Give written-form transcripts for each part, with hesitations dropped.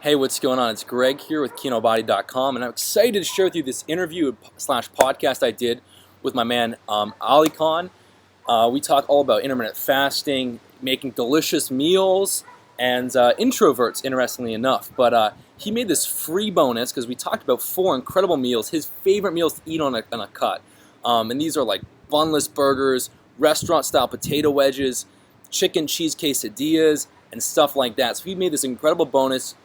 Hey, what's going on? It's Greg here with Kinobody.com, and I'm excited to share with you this interview slash podcast I did with my man Ali Khan. We talk all about intermittent fasting, making delicious meals, and introverts, interestingly enough. But he made this free bonus because we talked about 4 incredible meals, his favorite meals to eat on a cut. And these are like bunless burgers, restaurant-style potato wedges, chicken cheese quesadillas, and stuff like that. So he made this incredible bonus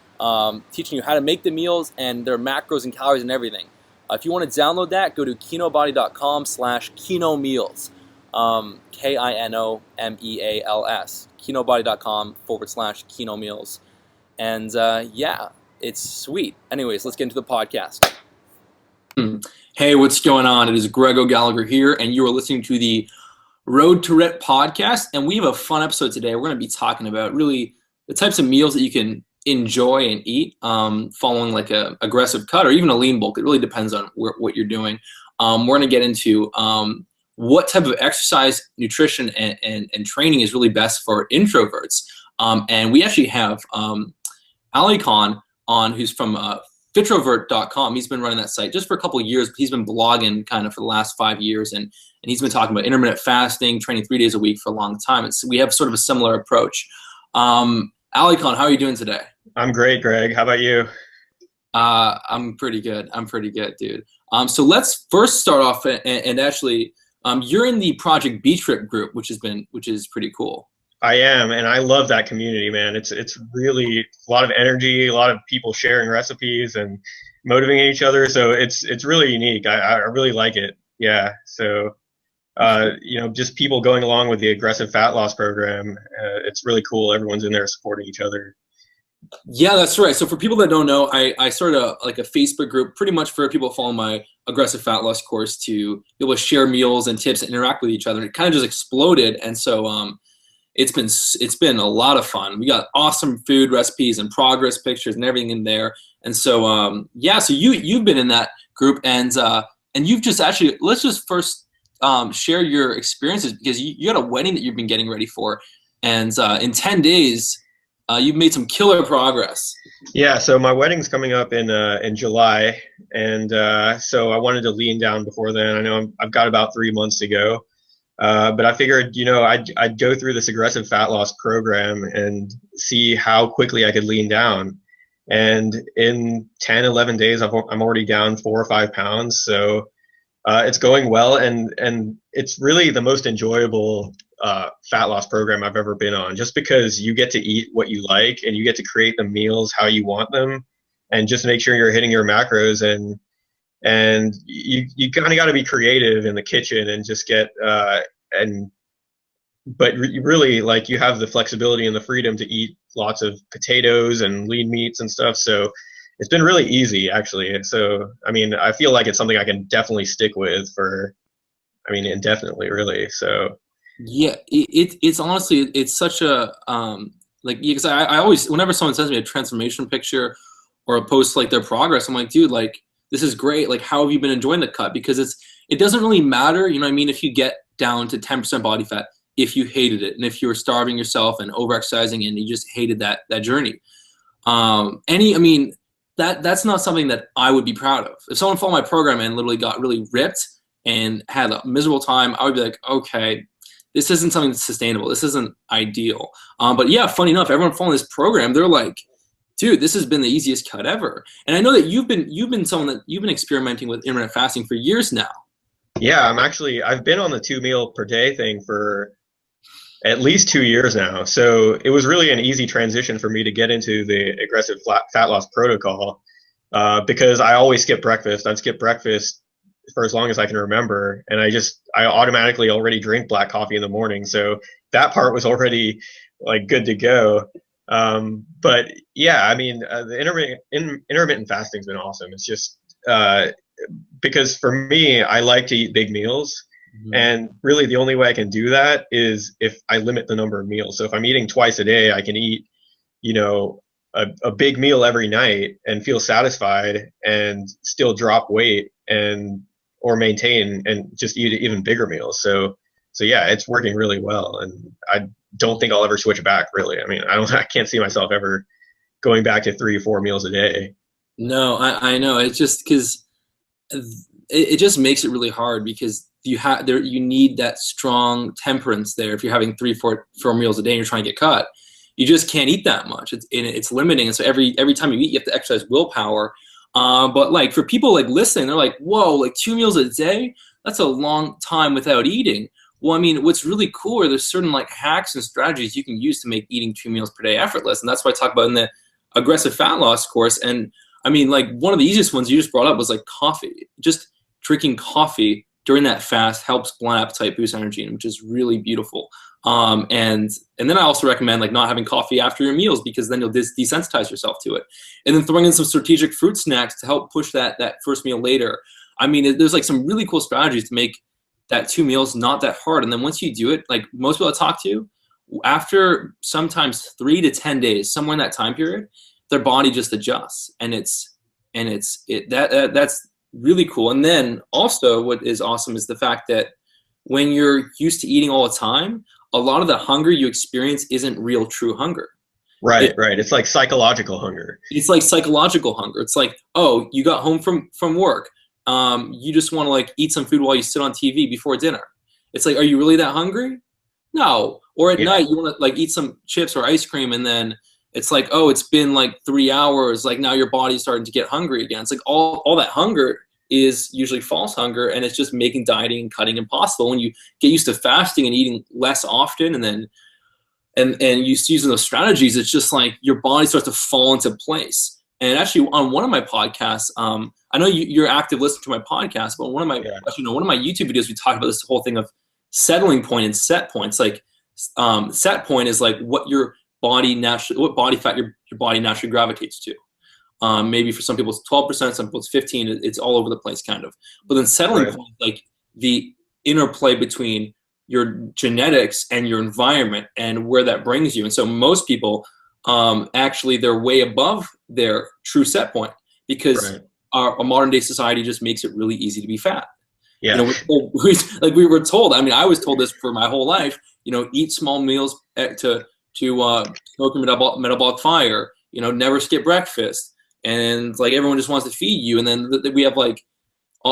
teaching you how to make the meals and their macros and calories and everything. If you want to download that, go to kinobody.com/kinomeals. KINOMEALS. Kinobody.com/kinomeals. And yeah, it's sweet. Anyways, let's get into the podcast. Hey, what's going on? It is Greg O'Gallagher here, and you are listening to the Road to Rep podcast. And we have a fun episode today. We're going to be talking about really the types of meals that you can enjoy and eat following like a aggressive cut or even a lean bulk. It really depends on what you're doing. We're going to get into what type of exercise, nutrition, and training is really best for introverts. And we actually have Ali Khan on, who's from Fitrovert.com. He's been running that site just for a couple of years, but he's been blogging kind of for the last 5 years, and he's been talking about intermittent fasting, training 3 days a week for a long time. So we have sort of a similar approach. Ali Khan, how are you doing today? I'm great, Greg. How about you? I'm pretty good. Dude. So let's first start off and actually, you're in the Project B Trip group, which is pretty cool. I am, and I love that community, man. It's really a lot of energy, a lot of people sharing recipes and motivating each other. So it's really unique. I really like it. Yeah. So just people going along with the aggressive fat loss program. It's really cool. Everyone's in there supporting each other. Yeah, that's right. So for people that don't know, I started a Facebook group pretty much for people following my aggressive fat loss course to be able to share meals and tips and interact with each other. It kind of just exploded. And so it's been a lot of fun. We got awesome food recipes and progress pictures and everything in there. And so so you've been in that group, and you've just actually, let's just first share your experiences, because you had a wedding that you've been getting ready for, and in 10 days you've made some killer progress. Yeah, so my wedding's coming up in July, and so I wanted to lean down before then. I know I've got about 3 months to go, but I figured I'd go through this aggressive fat loss program and see how quickly I could lean down. And in 10, 11 days, I'm already down 4 or 5 pounds. So it's going well, and it's really the most enjoyable fat loss program I've ever been on, just because you get to eat what you like and you get to create the meals how you want them, and just make sure you're hitting your macros, and you kind of got to be creative in the kitchen and just get but really, like, you have the flexibility and the freedom to eat lots of potatoes and lean meats and stuff. So it's been really easy, actually. So, I mean, I feel like it's something I can definitely stick with for, indefinitely, really. So, yeah, it's honestly, it's such a, because I always, whenever someone sends me a transformation picture or a post like their progress, I'm like, dude, like, this is great. Like, how have you been enjoying the cut? Because it doesn't really matter, if you get down to 10% body fat, if you hated it, and if you were starving yourself and overexercising and you just hated that journey. That's not something that I would be proud of. If someone followed my program and literally got really ripped and had a miserable time, I would be like, okay, this isn't something that's sustainable. This isn't ideal. But yeah, funny enough, everyone following this program, they're like, dude, this has been the easiest cut ever. And I know that you've been someone that you've been experimenting with intermittent fasting for years now. Yeah, I've been on the 2 meal per day thing for at least 2 years now. So it was really an easy transition for me to get into the aggressive fat loss protocol, because I always skip breakfast. I've skipped breakfast for as long as I can remember, and I automatically already drink black coffee in the morning. So that part was already like good to go. But yeah, the intermittent fasting's been awesome. It's just because for me, I like to eat big meals. Mm-hmm. And really the only way I can do that is if I limit the number of meals. So if I'm eating twice a day, I can eat, a big meal every night and feel satisfied and still drop weight or maintain and just eat even bigger meals. So yeah, it's working really well. And I don't think I'll ever switch back, really. I can't see myself ever going back to 3 or 4 meals a day. No, I know. It's just because it just makes it really hard because you need that strong temperance there. If you're having 3, 4 meals a day and you're trying to get cut, you just can't eat that much. It's limiting, and so every time you eat, you have to exercise willpower. But like for people like listening, they're like, "Whoa, like 2 meals a day? That's a long time without eating." Well, I mean, what's really cool are there's certain like hacks and strategies you can use to make eating 2 meals per day effortless, and that's what I talk about in the aggressive fat loss course. And I mean, like one of the easiest ones you just brought up was like coffee. Just drinking coffee during that fast helps blunt appetite, boost energy, which is really beautiful. And then I also recommend like not having coffee after your meals because then you'll desensitize yourself to it. And then throwing in some strategic fruit snacks to help push that first meal later. I mean, there's like some really cool strategies to make that 2 meals not that hard. And then once you do it, like most people I talk to, after sometimes 3 to 10 days, somewhere in that time period, their body just adjusts, and that's really cool. And then also what is awesome is the fact that when you're used to eating all the time, a lot of the hunger you experience isn't real true hunger. Right. It's like psychological hunger. It's like psychological hunger. It's like, oh, you got home from work. You just want to like eat some food while you sit on TV before dinner. It's like, are you really that hungry? No. Or at night you want to like eat some chips or ice cream, and then it's like, oh, it's been like 3 hours. Like now your body's starting to get hungry again. It's like all that hunger is usually false hunger, and it's just making dieting and cutting impossible. When you get used to fasting and eating less often, and then and you using those strategies, it's just like your body starts to fall into place. And actually, on one of my podcasts, I know you're active listening to my podcast, but one of my one of my YouTube videos, we talk about this whole thing of settling point and set points. Like set point is like what body fat your body naturally gravitates to. Maybe for some people it's 12%, some people it's 15%. It's all over the place, kind of. But then settling point, like the interplay between your genetics and your environment and where that brings you. And so most people, actually, they're way above their true set point because our modern day society just makes it really easy to be fat. Yeah. You know, we were told. I mean, I was told this for my whole life. You know, eat small meals to stoke your metabolic fire. You know, never skip breakfast. And like everyone just wants to feed you, and then we have like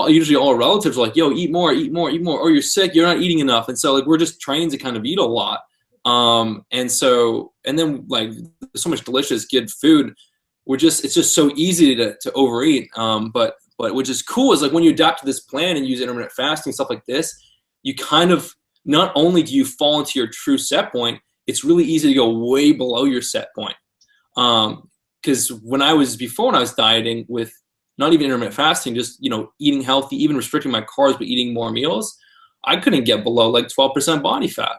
usually all our relatives are like, "Yo, eat more, eat more, eat more." Or you're sick, you're not eating enough, and so like we're just trained to kind of eat a lot. And then like there's so much delicious good food. It's just so easy to overeat. But which is cool is like when you adapt to this plan and use intermittent fasting, stuff like this, you kind of not only do you fall into your true set point, it's really easy to go way below your set point. Because when I was dieting with not even intermittent fasting, just, you know, eating healthy, even restricting my carbs, but eating more meals, I couldn't get below like 12% body fat.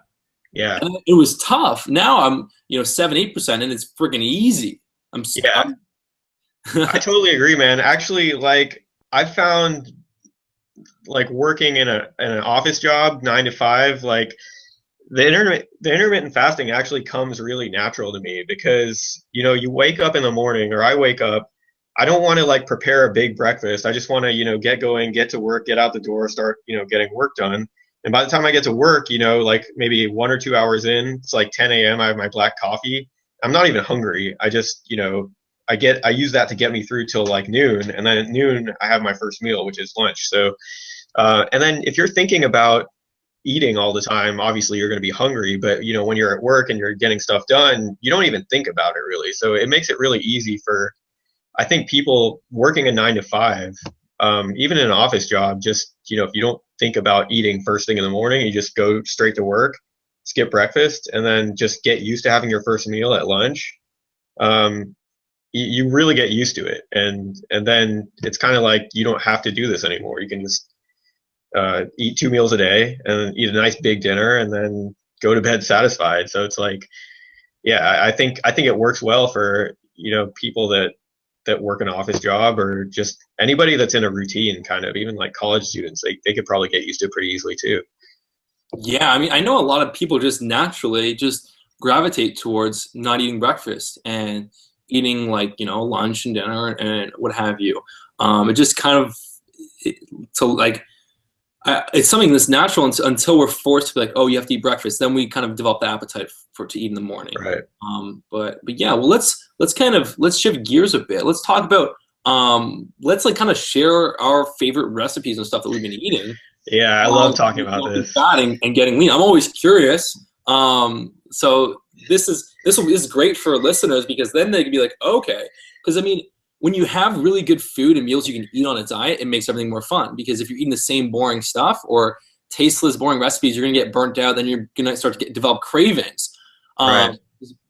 Yeah. And it was tough. Now I'm, 7-8%, and it's freaking easy. I totally agree, man. Actually, like I found like working in an office job, 9 to 5, like the intermittent fasting actually comes really natural to me because, you wake up in the morning, or I wake up, I don't want to like prepare a big breakfast. I just want to, get going, get to work, get out the door, start, getting work done. And by the time I get to work, like maybe 1 or 2 hours in, it's like 10 a.m. I have my black coffee. I'm not even hungry. I just, I use that to get me through till like noon. And then at noon, I have my first meal, which is lunch. So, and then if you're thinking about eating all the time, obviously you're going to be hungry, but when you're at work and you're getting stuff done, you don't even think about it really. So it makes it really easy for, I think, people working a 9 to 5, even in an office job, just, if you don't think about eating first thing in the morning, you just go straight to work, skip breakfast, and then just get used to having your first meal at lunch. You really get used to it. And then it's kind of like, you don't have to do this anymore. You can just eat 2 meals a day and eat a nice big dinner and then go to bed satisfied. So it's like, yeah, I think it works well for, people that work an office job, or just anybody that's in a routine, kind of, even like college students, they could probably get used to it pretty easily too. Yeah. I mean, I know a lot of people just naturally just gravitate towards not eating breakfast and eating like, lunch and dinner and what have you. It just kind of, It's something that's natural until we're forced to be like, oh, you have to eat breakfast. Then we kind of develop the appetite to eat in the morning. Right. But yeah, well, let's shift gears a bit. Let's talk about let's like kind of share our favorite recipes and stuff that we've been eating. Yeah, I love talking about this. And getting lean. I'm always curious. So this is great for listeners because then they can be like, okay, because I mean, when you have really good food and meals you can eat on a diet, it makes everything more fun. Because if you're eating the same boring stuff or tasteless, boring recipes, you're gonna get burnt out. Then you're gonna start to develop cravings. Right.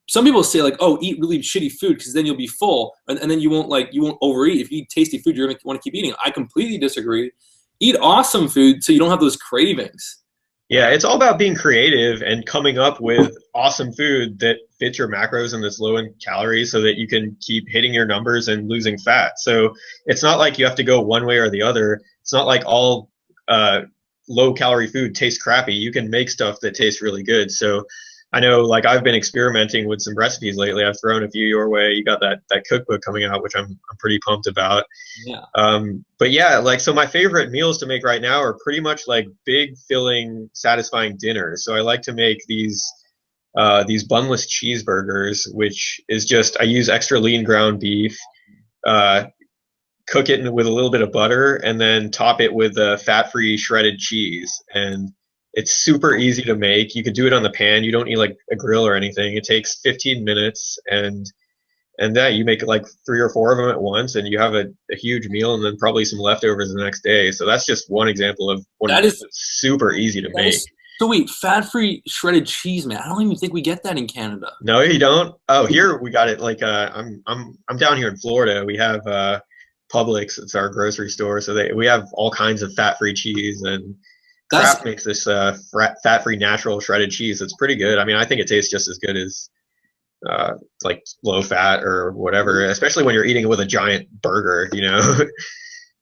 Some people say like, oh, eat really shitty food because then you'll be full, and then you won't overeat. If you eat tasty food, you're gonna want to keep eating. I completely disagree. Eat awesome food so you don't have those cravings. Yeah, it's all about being creative and coming up with awesome food that fits your macros and that's low in calories so that you can keep hitting your numbers and losing fat. So it's not like you have to go one way or the other. It's not like all low calorie food tastes crappy. You can make stuff that tastes really good. So I know, like, I've been experimenting with some recipes lately. I've thrown a few your way. You got that cookbook coming out, which I'm pretty pumped about. Yeah. But yeah, like, so my favorite meals to make right now are pretty much like big, filling, satisfying dinners. So I like to make these bunless cheeseburgers, which is just, I use extra lean ground beef, cook it with a little bit of butter, and then top it with fat-free shredded cheese. And it's super easy to make. You could do it on the pan. You don't need like a grill or anything. It takes 15 minutes, and that you make like 3 or 4 of them at once, and you have a huge meal, and then probably some leftovers the next day. So that's just one example of one that's super easy to make. Sweet, fat-free shredded cheese, man. I don't even think we get that in Canada. No, you don't. Oh, here we got it. Like I'm down here in Florida. We have Publix. It's our grocery store. So we have all kinds of fat-free cheese, and Kraft makes this fat-free natural shredded cheese. It's pretty good. I mean, I think it tastes just as good as like low fat or whatever, especially when you're eating it with a giant burger, you know?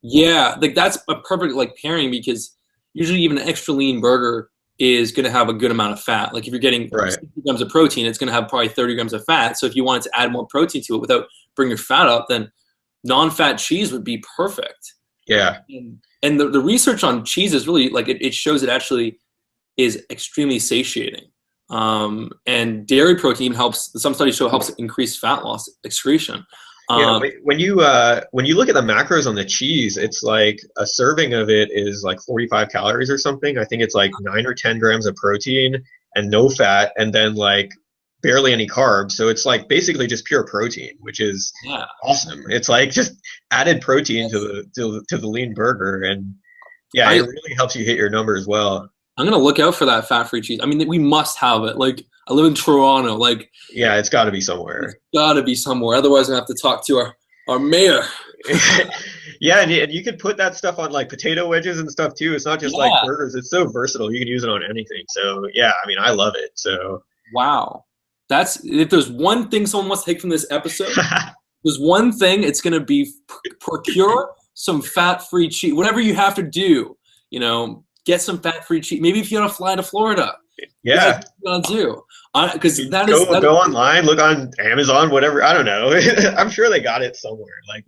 Yeah, like that's a perfect like pairing because usually even an extra lean burger is going to have a good amount of fat. Like if you're getting 60 grams of protein, it's going to have probably 30 grams of fat. So if you wanted to add more protein to it without bringing your fat up, then non-fat cheese would be perfect. Yeah. And the research on cheese is really like it shows it actually is extremely satiating. And dairy protein helps. Some studies show helps increase fat loss excretion. Yeah, when you look at the macros on the cheese, it's like a serving of it is like 45 calories or something. I think it's like 9 or 10 grams of protein and no fat, and then like barely any carbs. So it's like basically just pure protein, which is awesome. It's like just added protein to the lean burger, and yeah, it really helps you hit your number as well. I'm gonna look out for that fat-free cheese. I mean, we must have it. Like, I live in Toronto. Like, yeah, it's got to be somewhere. It's got to be somewhere. Otherwise, I have to talk to our mayor. Yeah, and you could put that stuff on like potato wedges and stuff too. It's not just like burgers. It's so versatile. You can use it on anything. So yeah, I mean, I love it. So wow, if there's one thing someone wants to take from this episode, there's one thing. It's gonna be procure some fat-free cheese. Whatever you have to do, you know. Get some fat-free cheese. Maybe if you want to fly to Florida. Yeah. That's what you gotta do. Because go online, look on Amazon, whatever. I don't know. I'm sure they got it somewhere. Like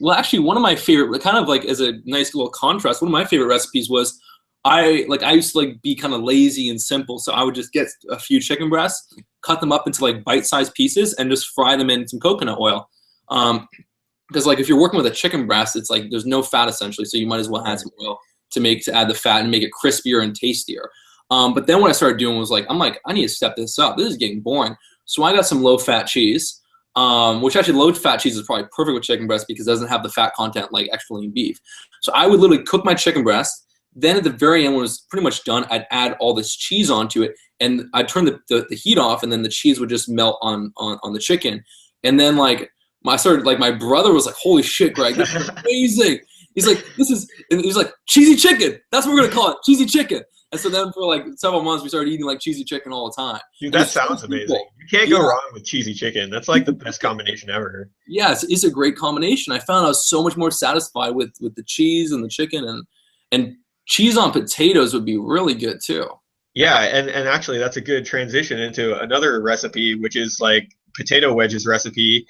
well, actually, one of my favorite, kind of like as a nice little contrast, one of my favorite recipes was I used to like be kind of lazy and simple, so I would just get a few chicken breasts, cut them up into like bite-sized pieces, and just fry them in some coconut oil. Because like if you're working with a chicken breast, it's like there's no fat essentially, so you might as well add some oil to add the fat and make it crispier and tastier. But then what I started doing was I'm like, I need to step this up. This is getting boring. So I got some low-fat cheese, which actually low-fat cheese is probably perfect with chicken breast because it doesn't have the fat content like extra lean beef. So I would literally cook my chicken breast. Then at the very end, when it was pretty much done, I'd add all this cheese onto it, and I'd turn the heat off, and then the cheese would just melt on the chicken. And then my brother was like, holy shit, Greg, this is amazing. He's like, he's like, cheesy chicken. That's what we're gonna call it, cheesy chicken. And so then for like several months, we started eating like cheesy chicken all the time. Dude, that sounds amazing. You can't go wrong with cheesy chicken. That's like the best combination ever. Yeah, it's a great combination. I found I was so much more satisfied with the cheese and the chicken, and cheese on potatoes would be really good too. Yeah, and actually that's a good transition into another recipe, which is like potato wedges recipe.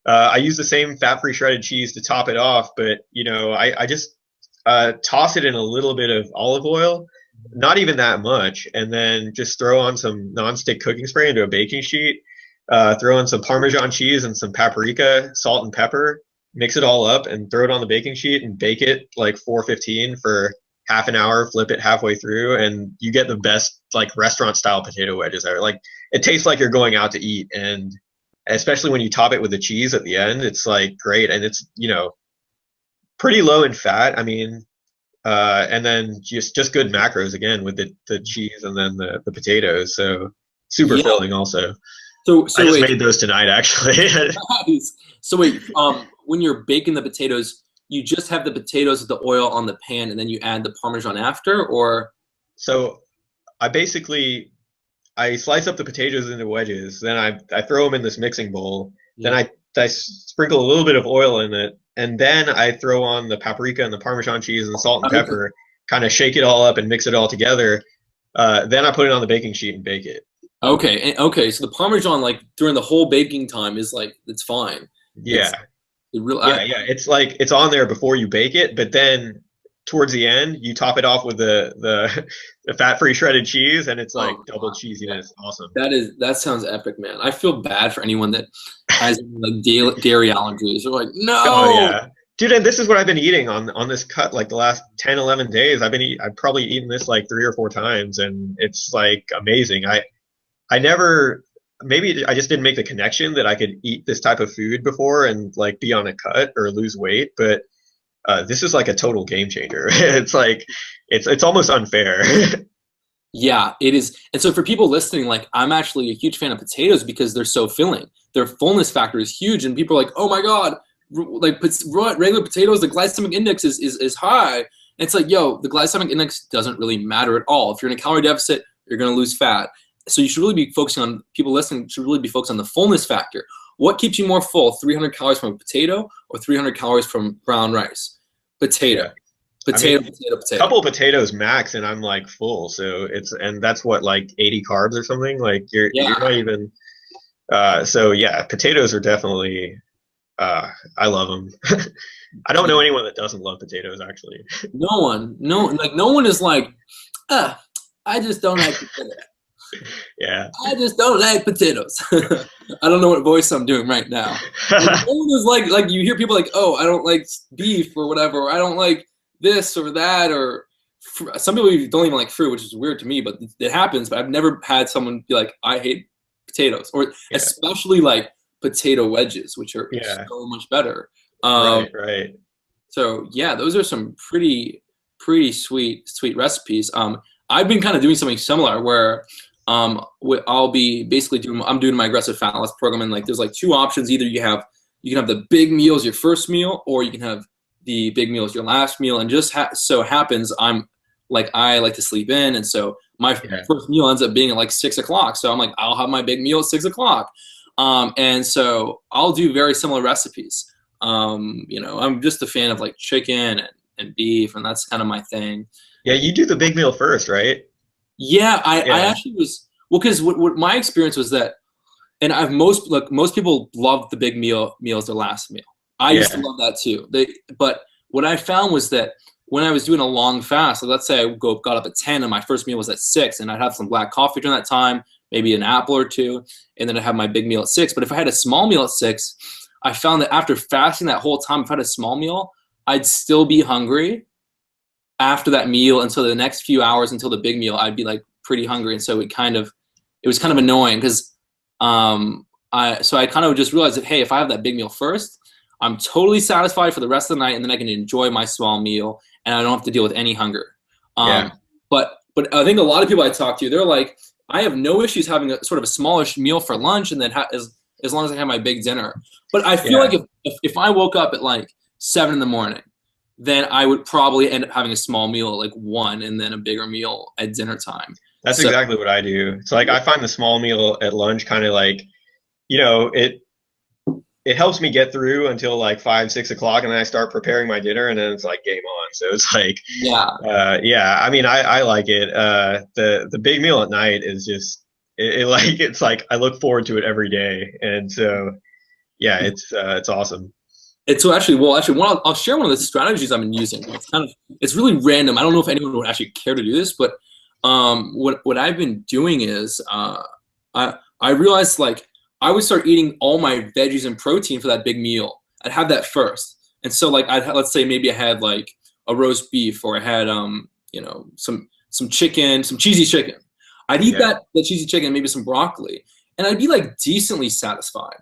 I use the same fat-free shredded cheese to top it off, but you know, I toss it in a little bit of olive oil, not even that much, and then just throw on some nonstick cooking spray into a baking sheet. Throw in some Parmesan cheese and some paprika, salt and pepper. Mix it all up and throw it on the baking sheet and bake it like 415 for half an hour. Flip it halfway through, and you get the best like restaurant style potato wedges ever. Like it tastes like you're going out to eat, and especially when you top it with the cheese at the end, it's like great, and it's pretty low in fat. I mean, and then just good macros again with the cheese and then the potatoes. So super filling also. So I just wait, made those tonight actually. nice. So wait, when you're baking the potatoes, you just have the potatoes with the oil on the pan, and then you add the Parmesan after, or? So I slice up the potatoes into wedges. Then I throw them in this mixing bowl. Yeah. Then I sprinkle a little bit of oil in it, and then I throw on the paprika and the Parmesan cheese and the salt and pepper. Kind of shake it all up and mix it all together. Then I put it on the baking sheet and bake it. Okay. So the Parmesan, like during the whole baking time, is like it's fine. Yeah. Yeah. It's like it's on there before you bake it, but then towards the end you top it off with the fat-free shredded cheese, and it's like double cheesiness. Awesome. That sounds epic, man. I feel bad for anyone that has like dairy allergies. They're like, no. Oh yeah. Dude, and this is what I've been eating on this cut like the last 10, 11 days. I've probably eaten this like 3 or 4 times, and it's like amazing. I never, maybe I just didn't make the connection that I could eat this type of food before and like be on a cut or lose weight, but this is like a total game changer. It's like it's almost unfair. Yeah, it is. And so for people listening, like I'm actually a huge fan of potatoes because they're so filling. Their fullness factor is huge, and people are like, oh my god, like regular potatoes, the glycemic index is high. And it's like, yo, the glycemic index doesn't really matter at all. If you're in a calorie deficit, you're going to lose fat. So you should really be focusing on, people listening should really be focused on the fullness factor. What keeps you more full, 300 calories from a potato or 300 calories from brown rice? Potato. Potato. A couple of potatoes max, and I'm like full. So and that's what, like 80 carbs or something. Like you're not even. So yeah, potatoes are definitely. I love them. I don't know anyone that doesn't love potatoes, actually. No one is like, I just don't like potatoes. Yeah. I just don't like potatoes. I don't know what voice I'm doing right now. No one is like you hear people like, oh, I don't like beef or whatever, or I don't like this or that, or some people don't even like fruit, which is weird to me, but it happens. But I've never had someone be like, I hate potatoes, or especially like potato wedges, which are so much better. Right. So yeah, those are some pretty sweet recipes. I've been kind of doing something similar where I'll be basically I'm doing my aggressive fat loss program, and like there's like 2 options. Either you can have the big meal as your first meal, or you can have the big meal as your last meal. And just so happens I like to sleep in, and so my first meal ends up being at like 6 o'clock. So I'm like, I'll have my big meal at 6 o'clock. And so I'll do very similar recipes. I'm just a fan of like chicken and beef, and that's kind of my thing. Yeah, you do the big meal first, right? Yeah, I actually was, well, because what my experience was that, and most people love the big meal as their last meal. I used to love that too. But what I found was that when I was doing a long fast, so let's say I got up at 10 and my first meal was at 6, and I'd have some black coffee during that time, maybe an apple or 2, and then I'd have my big meal at 6. But if I had a small meal at 6, I found that after fasting that whole time, if I had a small meal, I'd still be hungry after that meal until the next few hours until the big meal. I'd be like pretty hungry, and so it was kind of annoying because I kind of just realized that, hey, if I have that big meal first, I'm totally satisfied for the rest of the night, and then I can enjoy my small meal, and I don't have to deal with any hunger. But I think a lot of people I talk to, they're like, I have no issues having a sort of a smallish meal for lunch, and then as long as I have my big dinner. But I feel like if I woke up at like 7 in the morning, then I would probably end up having a small meal at like 1, and then a bigger meal at dinner time. That's exactly what I do. It's like I find the small meal at lunch kind of like, it helps me get through until like 5, 6 o'clock, and then I start preparing my dinner, and then it's like game on. So it's like, I mean, I like it. The big meal at night is just, it's like I look forward to it every day, and so it's awesome. And so actually, I'll share one of the strategies I've been using. It's really random. I don't know if anyone would actually care to do this, but what I've been doing is I realized like I would start eating all my veggies and protein for that big meal. I'd have that first, and so like let's say maybe I had like a roast beef, or I had some chicken, some cheesy chicken. I'd eat the cheesy chicken, maybe some broccoli, and I'd be like decently satisfied.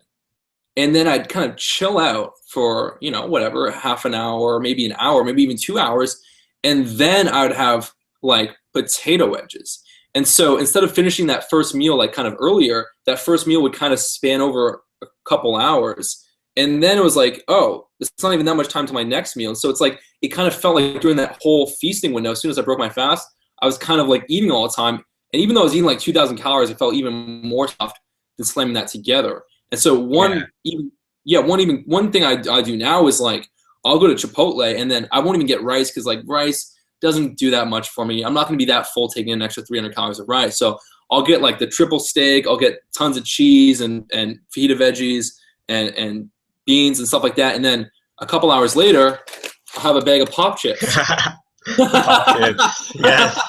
And then I'd kind of chill out for, whatever, half an hour, maybe an hour, maybe even 2 hours. And then I would have like potato wedges. And so instead of finishing that first meal like kind of earlier, that first meal would kind of span over a couple hours. And then it was like, oh, it's not even that much time to my next meal. And so it's like, it kind of felt like during that whole feasting window, as soon as I broke my fast, I was kind of like eating all the time. And even though I was eating like 2,000 calories, it felt even more stuffed than slamming that together. And so one thing I do now is like I'll go to Chipotle and then I won't even get rice because like rice doesn't do that much for me. I'm not going to be that full taking an extra 300 calories of rice. So I'll get like the triple steak. I'll get tons of cheese and fajita veggies and beans and stuff like that. And then a couple hours later, I'll have a bag of pop chips. Pop chips. Yes.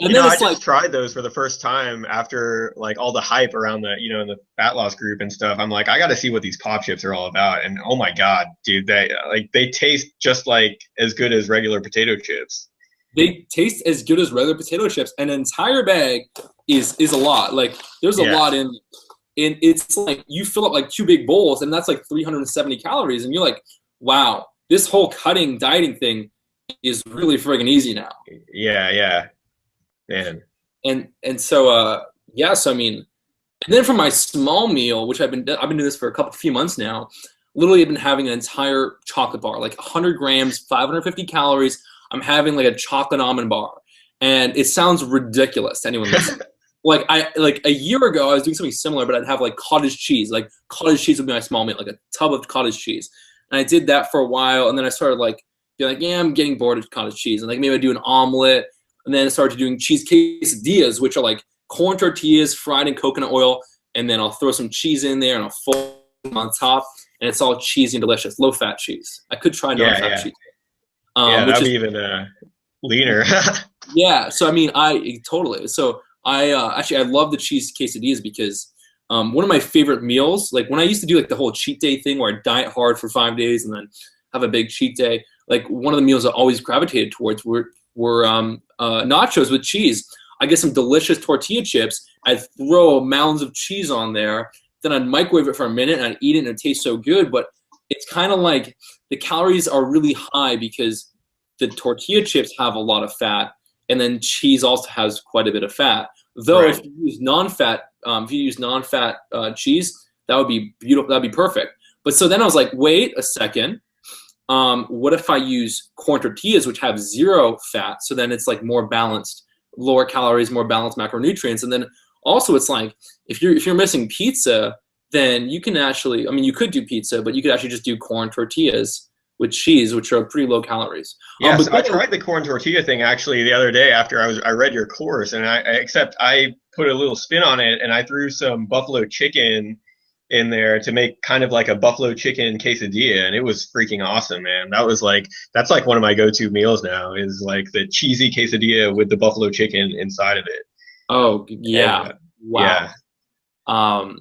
And then I it's just tried those for the first time after like all the hype around the, in the fat loss group and stuff. I'm like, I got to see what these pop chips are all about. And oh my God, dude, they taste just like as good as regular potato chips. They taste as good as regular potato chips. An entire bag is a lot. Like there's a lot in it's like you fill up like 2 big bowls and that's like 370 calories. And you're like, wow, this whole dieting thing is really friggin' easy now. Yeah. Man. And so so I mean, and then for my small meal, which I've been doing this for a few months now, literally I've been having an entire chocolate bar, like 100 grams, 550 calories. I'm having like a chocolate almond bar, and it sounds ridiculous to anyone listening. Like a year ago I was doing something similar, but I'd have like cottage cheese. Like cottage cheese would be my small meal, like a tub of cottage cheese. And I did that for a while, and then I started like being like, yeah, I'm getting bored of cottage cheese, and like maybe I do an omelet. And then I started doing cheese quesadillas, which are like corn tortillas fried in coconut oil. And then I'll throw some cheese in there and I'll fold them on top. And it's all cheesy and delicious. Low-fat cheese. I could try non-fat cheese. That'd be even leaner. Yeah. So, I mean, totally. So, I love the cheese quesadillas because one of my favorite meals, like when I used to do like the whole cheat day thing where I diet hard for 5 days and then have a big cheat day, like one of the meals I always gravitated towards were nachos with cheese. I get some delicious tortilla chips. I'd throw mounds of cheese on there. Then I'd microwave it for a minute and I'd eat it and it tastes so good. But it's kind of like the calories are really high because the tortilla chips have a lot of fat, and then cheese also has quite a bit of fat. Though if you use non-fat, cheese, that would be beautiful. That'd be perfect. But so then I was like, wait a second. What if I use corn tortillas, which have 0 fat? So then it's like more balanced, lower calories, more balanced macronutrients. And then also it's like, if you're missing pizza, then you can actually, I mean, you could do pizza, but you could actually just do corn tortillas with cheese, which are pretty low calories. Yes, I tried the corn tortilla thing actually the other day after I read your course, and I put a little spin on it and I threw some buffalo chicken in there to make kind of like a buffalo chicken quesadilla, and it was freaking awesome, man. That's like one of my go-to meals now, is like the cheesy quesadilla with the buffalo chicken inside of it. Oh yeah. And, wow. Yeah.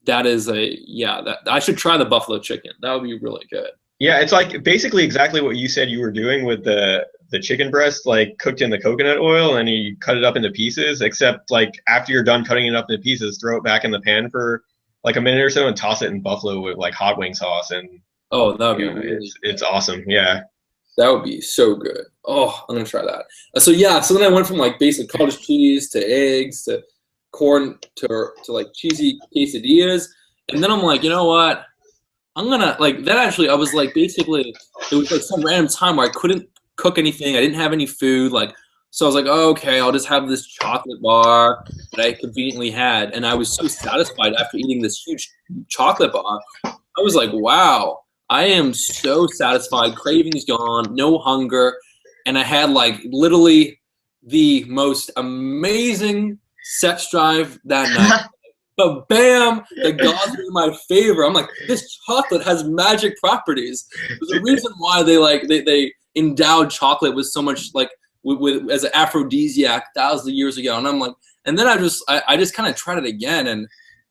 That is I should try the buffalo chicken. That would be really good. Yeah, it's like basically exactly what you said you were doing with the chicken breast, like cooked in the coconut oil, and you cut it up into pieces, except like after you're done cutting it up into pieces, throw it back in the pan for like a minute or so and toss it in buffalo with like hot wing sauce, and that'd be really it's awesome. Yeah, that would be so good. Oh, I'm gonna try that. So then I went from like basic cottage cheese to eggs to corn to like cheesy quesadillas, and then I'm like, you know what, I'm gonna like that. Actually, I was like, basically it was like some random time where I couldn't cook anything, I didn't have any food, like, so I was like, oh, okay, I'll just have this chocolate bar that I conveniently had. And I was so satisfied after eating this huge chocolate bar. I was like, wow, I am so satisfied. Craving's gone, no hunger. And I had like literally the most amazing sex drive that night I've But bam, the gods were in my favor. I'm like, this chocolate has magic properties. There's a reason why they endowed chocolate with so much like with as an aphrodisiac thousands of years ago. And I'm like, and then I just kind of tried it again, and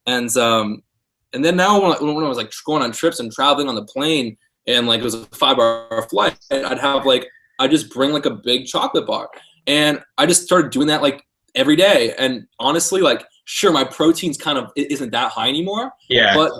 then now when I was like going on trips and traveling on the plane, and like it was a 5-hour flight, I just bring like a big chocolate bar, and I just started doing that like every day. And honestly, like, sure, my protein's kind of isn't that high anymore. Yeah. But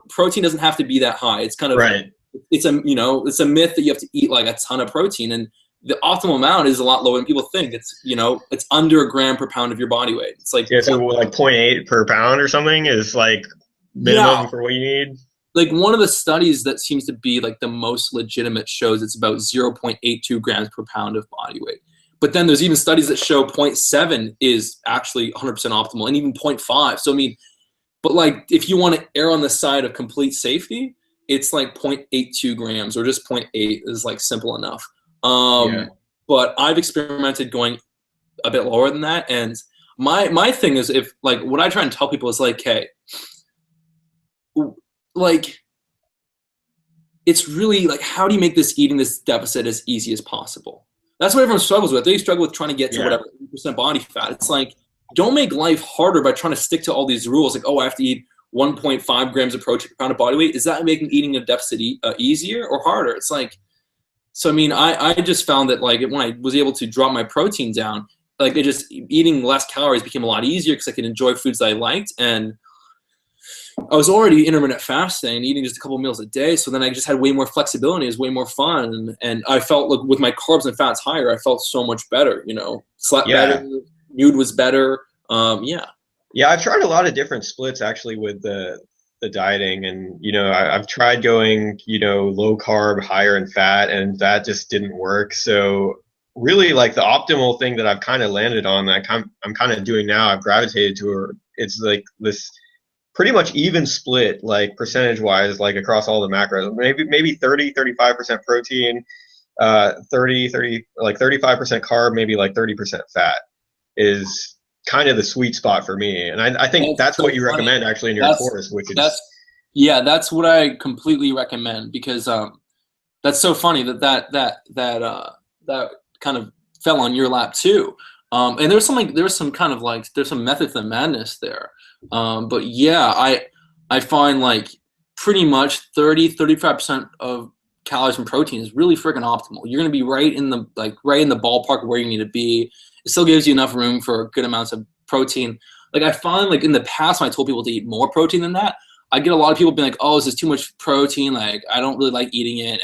protein doesn't have to be that high. It's kind of right. It's a myth that you have to eat like a ton of protein, and the optimal amount is a lot lower than people think. It's under a gram per pound of your body weight. It's like, yeah, so like 0.8 per pound or something is like minimum for what you need. Like one of the studies that seems to be like the most legitimate shows it's about 0.82 grams per pound of body weight. But then there's even studies that show 0.7 is actually 100% optimal, and even 0.5. So I mean, but like if you want to err on the side of complete safety, it's like 0.82 grams, or just 0.8 is like simple enough. But I've experimented going a bit lower than that, and my thing is, if like what I try and tell people is like, hey, like it's really like, how do you make eating this deficit as easy as possible? That's what everyone struggles with. They struggle with trying to get to whatever 8% body fat. It's like, don't make life harder by trying to stick to all these rules. Like, oh, I have to eat 1.5 grams of protein per pound of body weight. Is that making eating a deficit easier or harder? It's like, so I mean, I just found that like when I was able to drop my protein down, like eating less calories became a lot easier because I could enjoy foods that I liked, and I was already intermittent fasting, eating just a couple meals a day. So then I just had way more flexibility. It was way more fun. And I felt like with my carbs and fats higher, I felt so much better, slept better, mood was better. Yeah, I've tried a lot of different splits actually with the dieting, and, I've tried going, low carb, higher in fat, and that just didn't work. So really like the optimal thing that I've kind of landed on that I'm kind of doing now, I've gravitated to, it's like this pretty much even split, like percentage wise, like across all the macros, maybe 35% protein, 35% carb, maybe like 30% fat is kind of the sweet spot for me. And I think that's what you recommend actually in your course, which is. That's what I completely recommend, because that's so funny that kind of fell on your lap too. And there's some method to the madness there. But yeah, I find like pretty much 35% of calories from protein is really freaking optimal. You're going to be right in the ballpark of where you need to be. It still gives you enough room for good amounts of protein. Like I find like in the past when I told people to eat more protein than that, I get a lot of people being like, oh, this is too much protein. Like I don't really like eating it.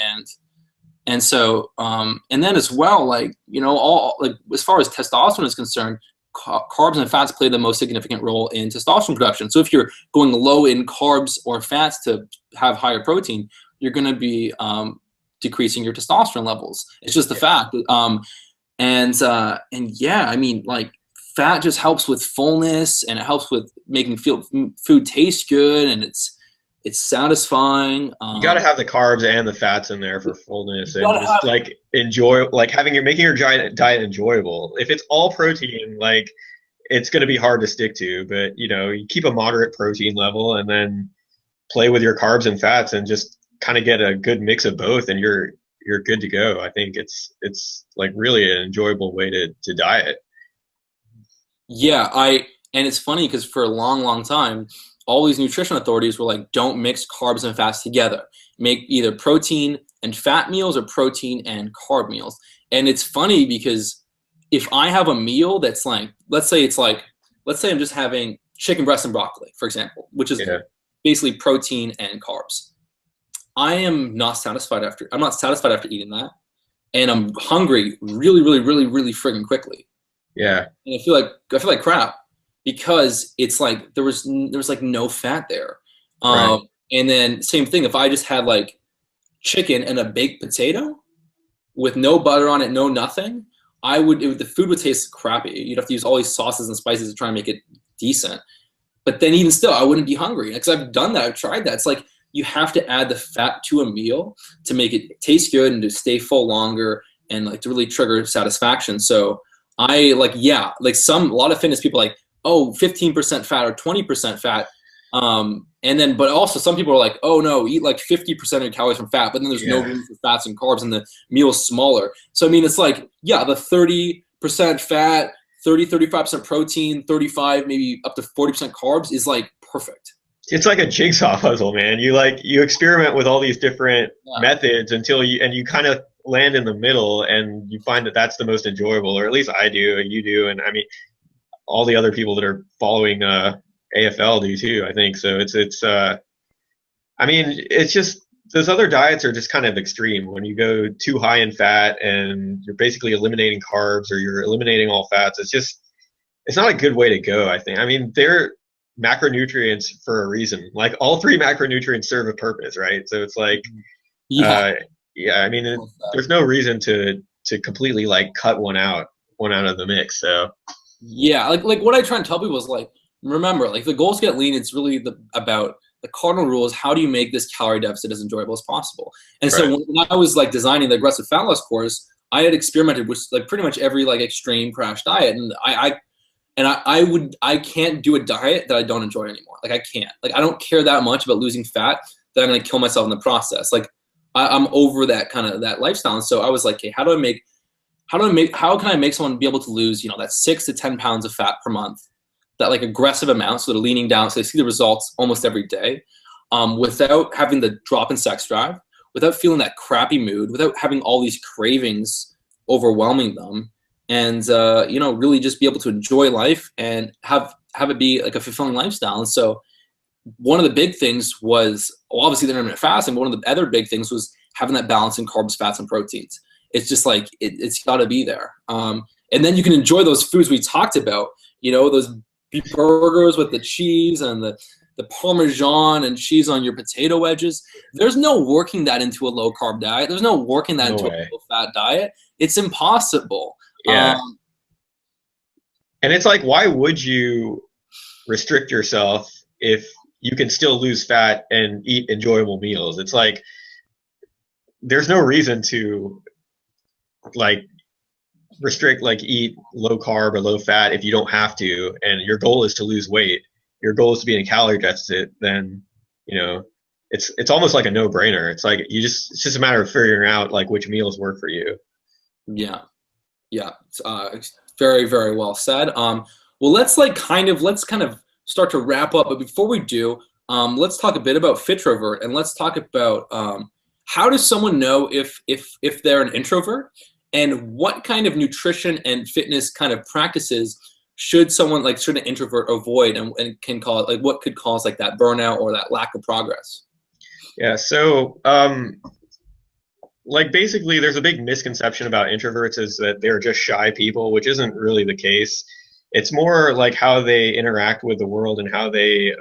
And so, and then as well, like, all like as far as testosterone is concerned, carbs and fats play the most significant role in testosterone production. So if you're going low in carbs or fats to have higher protein, you're going to be decreasing your testosterone levels. It's just the fact. And yeah, I mean, like fat just helps with fullness, and it helps with making food taste good, and it's satisfying. You got to have the carbs and the fats in there for fullness, and just like enjoy, like making your diet enjoyable. If it's all protein, like it's going to be hard to stick to, but you keep a moderate protein level and then play with your carbs and fats and just kind of get a good mix of both, and you're good to go. I think it's like really an enjoyable way to diet. Yeah, and it's funny because for a long time, all these nutrition authorities were like, don't mix carbs and fats together. Make either protein and fat meals or protein and carb meals. And it's funny because if I have a meal that's like, let's say I'm just having chicken breast and broccoli, for example, which is basically protein and carbs. I'm not satisfied after eating that. And I'm hungry really, really, really, really friggin' quickly. Yeah. And I feel like crap, because it's like there was like no fat there. Right. And then same thing, if I just had like chicken and a baked potato with no butter on it, no nothing, the food would taste crappy. You'd have to use all these sauces and spices to try and make it decent. But then even still, I wouldn't be hungry, because I've done that. I've tried that. It's like you have to add the fat to a meal to make it taste good and to stay full longer and like to really trigger satisfaction. So a lot of fitness people like, oh, 15% fat or 20% fat. And then, but also some people are like, oh no, eat like 50% of your calories from fat, but then there's no Yeah. room for fats and carbs and the meal's smaller. So, I mean, it's like, yeah, the 30% fat, 35% protein, 35, maybe up to 40% carbs is like perfect. It's like a jigsaw puzzle, man. You experiment with all these different Yeah. methods until you kind of land in the middle, and you find that that's the most enjoyable, or at least I do, and you do, and I mean all the other people that are following AFL do too, I think. So I mean, it's just those other diets are just kind of extreme when you go too high in fat and you're basically eliminating carbs or you're eliminating all fats. It's not a good way to go, I think. I mean, they're macronutrients for a reason. Like all three macronutrients serve a purpose, right? So it's like, Yeah. uh, yeah, I mean, there's no reason to completely like cut one out of the mix. So Yeah, like what I try and tell people is like, remember, like the goals to get lean, it's really about the cardinal rule is how do you make this calorie deficit as enjoyable as possible. And so right, when I was like designing the aggressive fat loss course, I had experimented with like pretty much every like extreme crash diet, and I can't do a diet that I don't enjoy anymore. Like I can't. Like I don't care that much about losing fat that I'm gonna kill myself in the process. Like I'm over that kind of that lifestyle. And so I was like, okay, how can I make someone be able to lose, that 6 to 10 pounds of fat per month, that like aggressive amount, so they're leaning down, so they see the results almost every day, without having the drop in sex drive, without feeling that crappy mood, without having all these cravings overwhelming them, and really just be able to enjoy life and have it be like a fulfilling lifestyle. And so one of the big things was, well, obviously the intermittent fasting, but one of the other big things was having that balance in carbs, fats, and proteins. It's just like it's got to be there, and then you can enjoy those foods we talked about. Those beef burgers with the cheese and the Parmesan and cheese on your potato wedges. There's no working that into a low carb diet. There's no working that no into a way. low fat diet. It's impossible. Yeah. And it's like, why would you restrict yourself if you can still lose fat and eat enjoyable meals? It's like there's no reason to like restrict, like eat low carb or low fat if you don't have to, and your goal is to lose weight. Your goal is to be in a calorie deficit. Then it's almost like a no brainer. It's like it's just a matter of figuring out like which meals work for you. Yeah, yeah. It's very, very well said. Well, let's kind of start to wrap up. But before we do, let's talk a bit about Fitrovert, and let's talk about how does someone know if they're an introvert, and what kind of nutrition and fitness kind of practices should an introvert avoid, and can cause like what could cause like that burnout or that lack of progress? Yeah. So like basically there's a big misconception about introverts is that they're just shy people, which isn't really the case. It's more like how they interact with the world and how they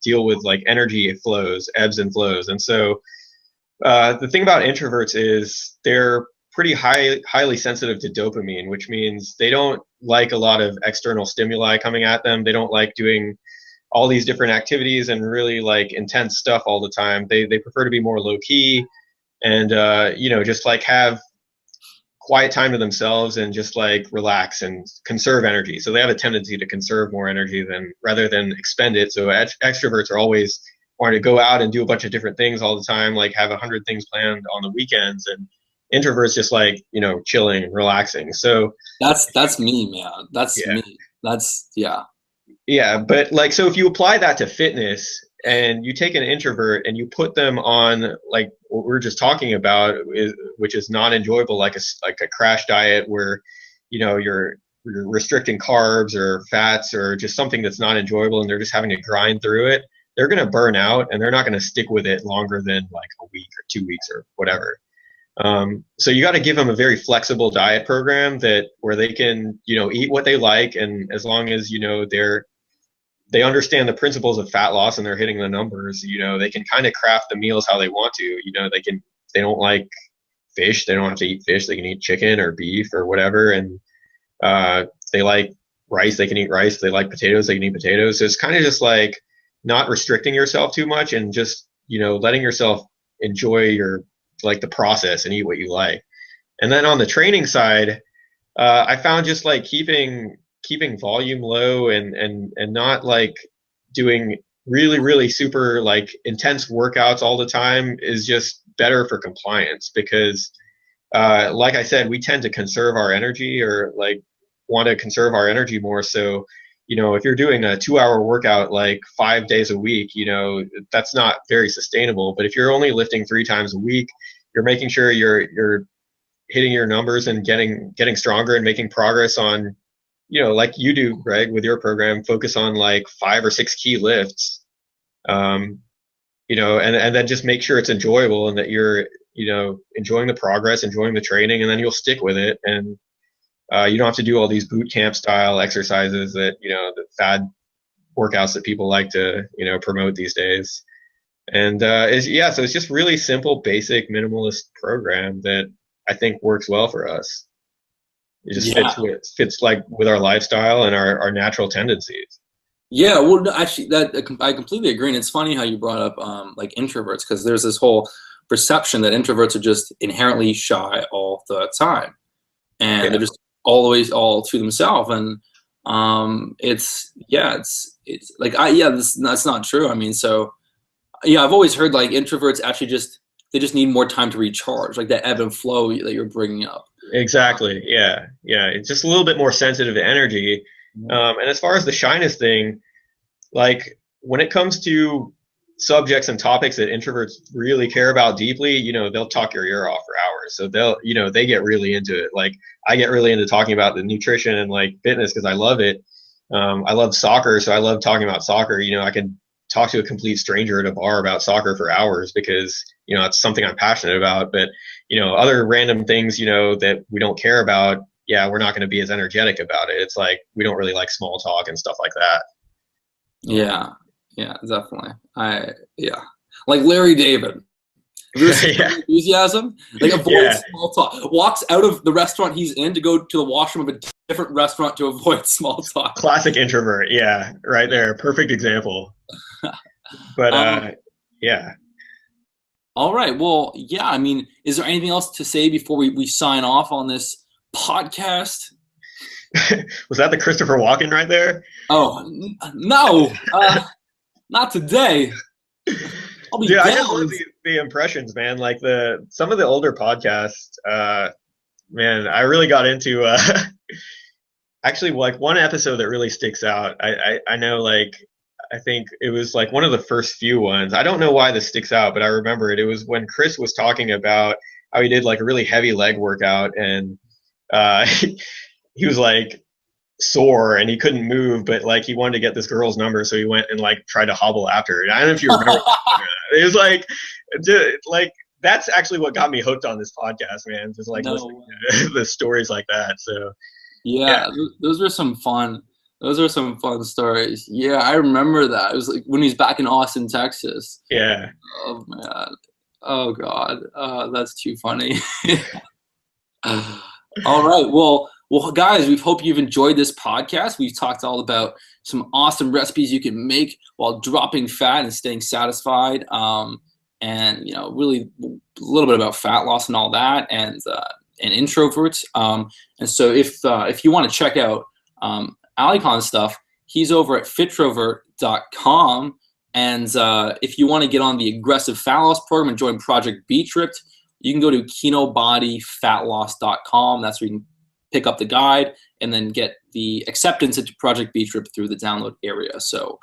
deal with like energy flows, ebbs and flows. And so the thing about introverts is they're pretty highly sensitive to dopamine, which means they don't like a lot of external stimuli coming at them. They don't like doing all these different activities and really like intense stuff all the time. They prefer to be more low key and just like have quiet time to themselves and just like relax and conserve energy. So they have a tendency to conserve more energy rather than expend it. So extroverts are always wanting to go out and do a bunch of different things all the time, like have 100 things planned on the weekends, and introverts just like chilling and relaxing. So That's me, man. That's yeah. me. That's yeah. Yeah, but like, so if you apply that to fitness and you take an introvert and you put them on like what we're just talking about, which is not enjoyable, like a crash diet where, you're restricting carbs or fats or just something that's not enjoyable, and they're just having to grind through it, they're going to burn out and they're not going to stick with it longer than like a week or 2 weeks or whatever. So you got to give them a very flexible diet program where they can, eat what they like, and as long as they understand the principles of fat loss and they're hitting the numbers, they can kind of craft the meals how they want to. They don't like fish, they don't have to eat fish. They can eat chicken or beef or whatever, and they like rice, they can eat rice. They like potatoes, they can eat potatoes. So it's kind of just like not restricting yourself too much and just letting yourself enjoy the process and eat what you like. And then on the training side, I found just like keeping keeping volume low and not like doing really, really super like intense workouts all the time is just better for compliance because like I said, we tend to conserve our energy or like want to conserve our energy more. So, if you're doing a 2-hour workout like 5 days a week, that's not very sustainable. But if you're only lifting 3 times a week, you're making sure you're hitting your numbers and getting stronger and making progress on, like you do, right, with your program, focus on like 5 or 6 key lifts, and then just make sure it's enjoyable and that you're, enjoying the progress, enjoying the training, and then you'll stick with it. And you don't have to do all these boot camp style exercises that, the fad workouts that people like to, promote these days. And so it's just really simple, basic, minimalist program that I think works well for us. It just fits like with our lifestyle and our natural tendencies. Yeah, well, no, actually, I completely agree. And it's funny how you brought up like introverts, because there's this whole perception that introverts are just inherently shy all the time, and they're just always all to themselves. And it's like that's not true. I mean, so yeah, I've always heard like introverts actually they just need more time to recharge, like that ebb and flow that you're bringing up. Exactly. Yeah. It's just a little bit more sensitive to energy. And as far as the shyness thing, like when it comes to subjects and topics that introverts really care about deeply, they'll talk your ear off for hours. So they get really into it. Like I get really into talking about the nutrition and like fitness because I love it. I love soccer, so I love talking about soccer. I can talk to a complete stranger at a bar about soccer for hours because, it's something I'm passionate about. But, other random things, that we don't care about, we're not going to be as energetic about it. It's like we don't really like small talk and stuff like that. Yeah, definitely. Like Larry David. Enthusiasm, like avoids small talk. Walks out of the restaurant he's in to go to the washroom of a different restaurant to avoid small talk. Classic introvert. Yeah, right there. Perfect example. But yeah. All right. Well, yeah. I mean, is there anything else to say before we sign off on this podcast? Was that the Christopher Walken right there? Oh no, not today. Dude, I just love the impressions, man. Like some of the older podcasts, man, I really got into actually like one episode that really sticks out. I know, like I think it was like one of the first few ones. I don't know why this sticks out, but I remember it. It was when Chris was talking about how he did like a really heavy leg workout and he was like sore and he couldn't move, but like he wanted to get this girl's number, so he went and like tried to hobble after her. I don't know if you remember. It was like, dude, like that's actually what got me hooked on this podcast, man. Just like listening to the stories like that. So yeah. Those are some fun. Those are some fun stories. Yeah, I remember that. It was like when he's back in Austin, Texas. Yeah. Oh man. Oh God. That's too funny. All right. Well, guys, we hope you've enjoyed this podcast. We've talked all about some awesome recipes you can make while dropping fat and staying satisfied. And really a little bit about fat loss and all that, and introverts. And so if you want to check out Alicon's stuff, he's over at fitrovert.com. And if you want to get on the aggressive fat loss program and join Project B-Tripped, you can go to kinobodyfatloss.com. That's where you can pick up the guide and then get the acceptance into Project B-Trip through the download area. So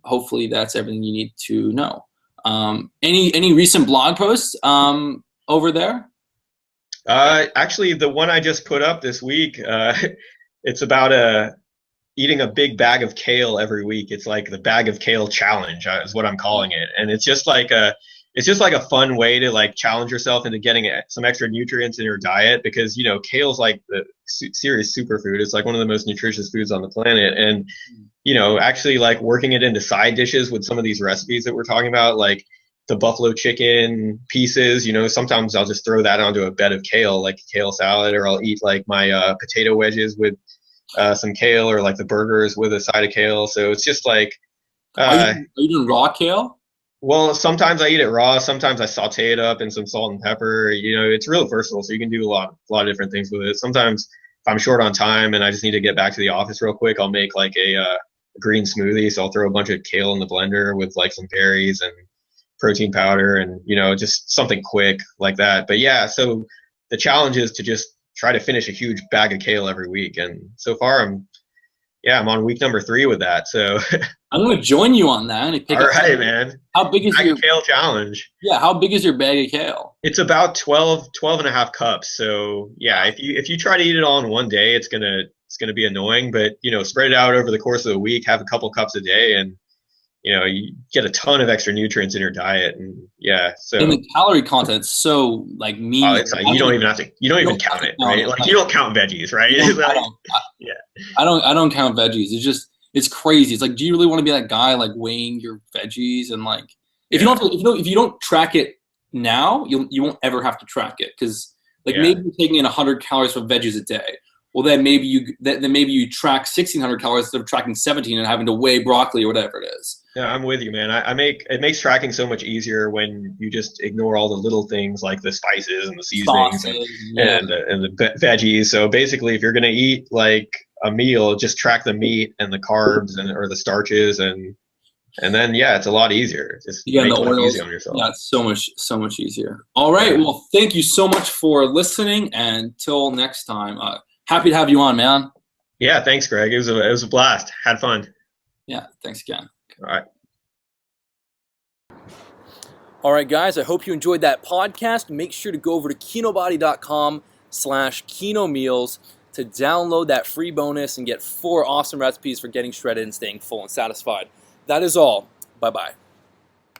hopefully that's everything you need to know. Any recent blog posts over there? Actually, the one I just put up this week, it's about eating a big bag of kale every week. It's like the bag of kale challenge is what I'm calling it. And it's just like a fun way to like challenge yourself into getting some extra nutrients in your diet because, kale's like the serious superfood. It's like one of the most nutritious foods on the planet. And, actually like working it into side dishes with some of these recipes that we're talking about, like the buffalo chicken pieces, sometimes I'll just throw that onto a bed of kale, like kale salad, or I'll eat like my potato wedges with some kale, or like the burgers with a side of kale. So it's just like, are you doing raw kale? Well, sometimes I eat it raw. Sometimes I saute it up in some salt and pepper. It's real versatile, so you can do a lot of different things with it. Sometimes if I'm short on time and I just need to get back to the office real quick, I'll make like a green smoothie. So I'll throw a bunch of kale in the blender with like some berries and protein powder and, just something quick like that. But yeah, so the challenge is to just try to finish a huge bag of kale every week. And so far I'm on week number 3 with that. So I'm going to join you on that. And all right, man. How big is your kale challenge? Yeah. How big is your bag of kale? It's about 12 and a half cups. So yeah, if you try to eat it all in one day, it's going to be annoying, but spread it out over the course of the week, have a couple cups a day, and you get a ton of extra nutrients in your diet. And yeah, so and the calorie content is so like mean. Oh, it's like you don't even count it, right? Like you don't count veggies, right? I don't count veggies. It's crazy. It's like, do you really want to be that guy like weighing your veggies and like if you don't track it now, you won't ever have to track it because maybe you're taking in 100 calories from veggies a day. Well, then maybe you track 1,600 calories instead of tracking 17 and having to weigh broccoli or whatever it is. Yeah, I'm with you, man. It makes tracking so much easier when you just ignore all the little things like the spices and the seasonings and the veggies. So basically, if you're going to eat like a meal, just track the meat and the carbs or the starches and then it's a lot easier. Just make it look easy on yourself. Yeah, it's so much easier. All right, well, thank you so much for listening. And till next time, happy to have you on, man. Yeah, thanks, Greg. It was a blast. Had fun. Yeah, thanks again. All right. All right, guys, I hope you enjoyed that podcast. Make sure to go over to kinobody.com/kinomeals to download that free bonus and get 4 awesome recipes for getting shredded and staying full and satisfied. That is all. Bye-bye.